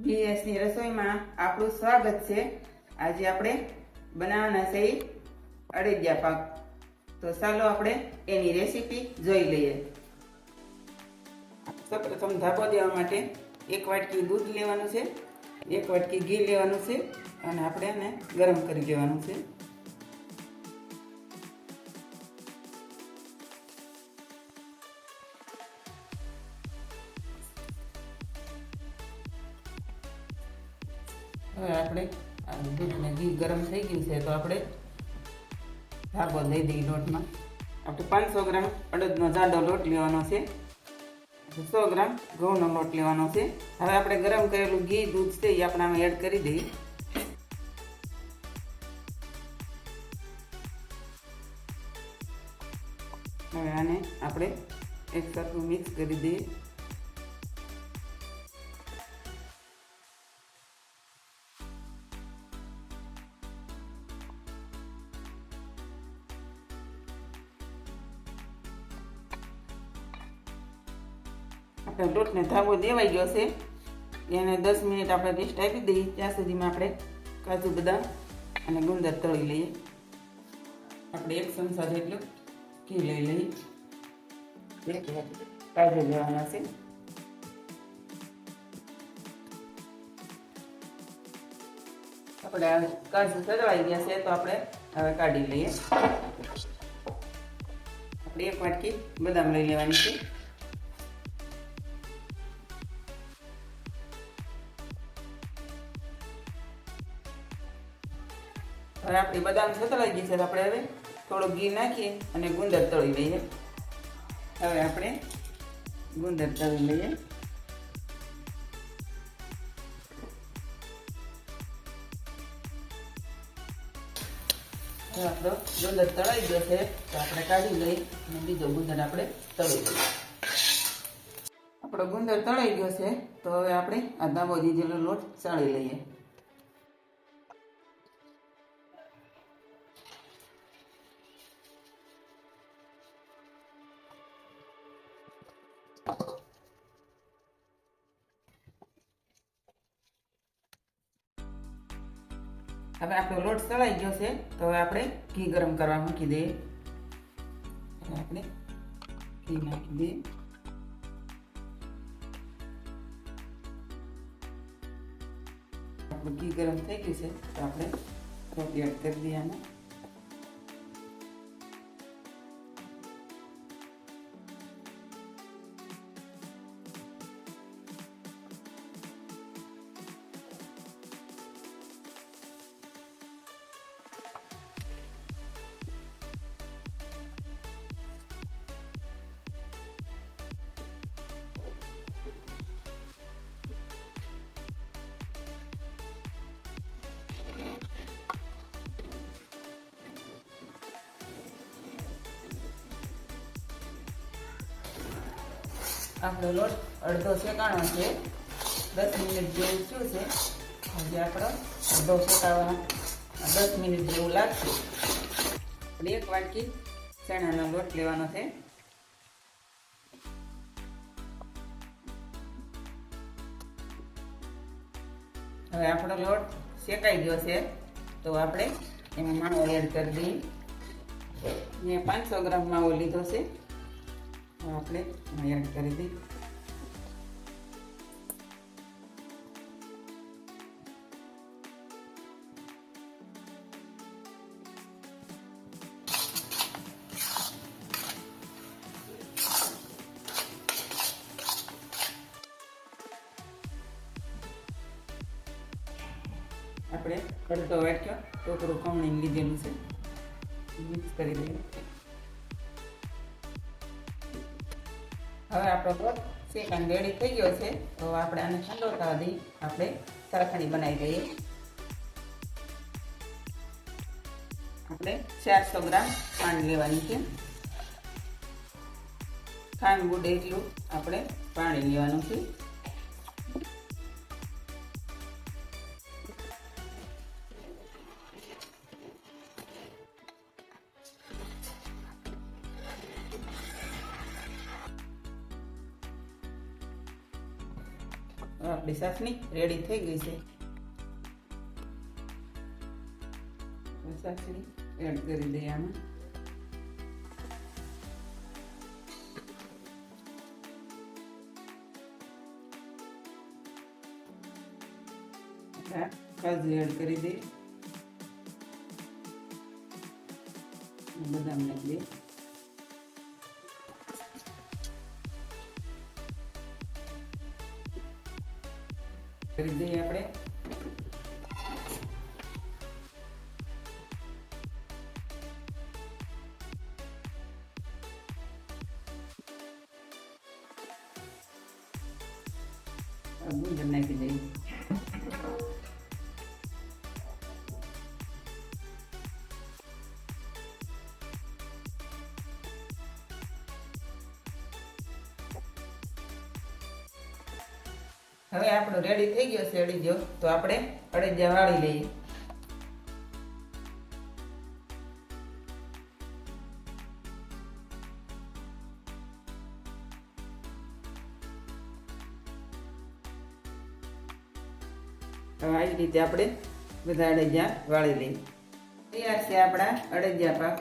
બીએસની રસોઈમાં આપણું સ્વાગત છે। આજે આપણે બનાવવાના છે અળદિયા પાક। તો ચાલો આપણે એની રેસીપી જોઈ લઈએ। સૌપ્રથમ ધાબો દેવા માટે 1 વાટકી દૂધ લેવાનું છે, 1 વાટકી ઘી લેવાનું છે અને આપણે એને ગરમ કરી દેવાનું છે। હવે આપણે દૂધ ને ઘી ગરમ થઈ ગયું છે તો આપણે ધાબો દઈ દઈએ લોટમાં। આપણે 500 ગ્રામ અડદનો જાડો લોટ લેવાનો છે, 100 ગ્રામ ઘઉંનો લોટ લેવાનો છે। હવે આપણે ગરમ કરેલું ઘી દૂધ છે એ આપણે આમાં એડ કરી દઈએ। હવે આને આપણે એક સરખું મિક્સ કરી દઈએ। આપણે લોટને ધાબો દેવાઈ ગયો છે, એને 10 મિનિટ આપણે રેસ્ટ આપી દઈએ। ત્યાં સુધીમાં આપણે કાજુ બદામ અને ગુંદર તળી લઈએ। આપણે 1 ચમચા જેટલું ઘી લઈ લઈએ, કાજુ લેવાના છે। આપણે કાજુ તળાઈ ગયા છે તો આપણે હવે કાઢી લઈએ। આપણે 1 વાટકી બદામ લઈ લેવાની છે। હવે આપણી બદામ સતળાઈ ગઈ છે તો આપણે હવે થોડું ઘી નાખીએ અને ગુંદર તળી લઈએ। હવે આપણે ગુંદર તળી લઈએ। હવે આપણો ગુંદર તળાઈ ગયો છે તો આપણે કાઢી લઈએ અને બીજો ગુંદર આપણે તળી લઈએ। આપણો ગુંદર તળાઈ ગયો છે તો હવે આપણે આ ધાબો દીધેલો લોટ ચાળી લઈએ। હવે આપણો લોટ સળાઈ ગયો છે તો હવે આપણે ઘી ગરમ કરવા મૂકી દઈએ। હવે આપણે ઘી નાખી દઈએ। આપણું ઘી ગરમ થઈ ગયું છે તો આપણે રોટલી એડ કરી દઈએ આને। આપણો લોટ અડધો શેકાણો છે, 10 મિનિટ જેવું થયું છે। હજી આપણો અડધો શેકાવા 10 મિનિટ જેવું લાગશે। આપણે 1 વાટકી ચણાનો લોટ લેવાનો છે। હવે આપણો લોટ શેકાઈ ગયો છે તો આપણે એમાં માવો એડ કરી દઈએ। મેં 500 ગ્રામ માવો લીધો છે, આપણે એડ કરી દઈએ। આપણે અડધો વાટક્યો ટોકરું ખમણીને લીધેલું છે, મિક્સ કરી દઈએ। હવે આપણો લોટ શેકાઈને રેડી થઈ ગયો છે તો આપણે આને ઠંડો થવા દઈએ। આપણે ચાસણી બનાવી દઈએ। આપણે 400 ગ્રામ ખાંડ લેવાની છે। ખાંડ બુડે એટલું આપણે પાણી લેવાનું છે। આપણી ચાસણી રેડી થઈ ગઈ છે. ચાસણી એડ કરી દઈએ આમાં. કાજુ એડ કરી દઈએ, બદામ નાખી દઈએ. કરી દઈએ આપણે ગુંદર નાખી દઈએ. હવે આપણો રેડી થઈ ગયો છે અડીજો, તો આપણે અડીજા વાળી લઈએ. હવે આવી રીતે આપણે બધા અડીજા વાળી લઈએ. તૈયાર છે આપણા અડીજા પાક.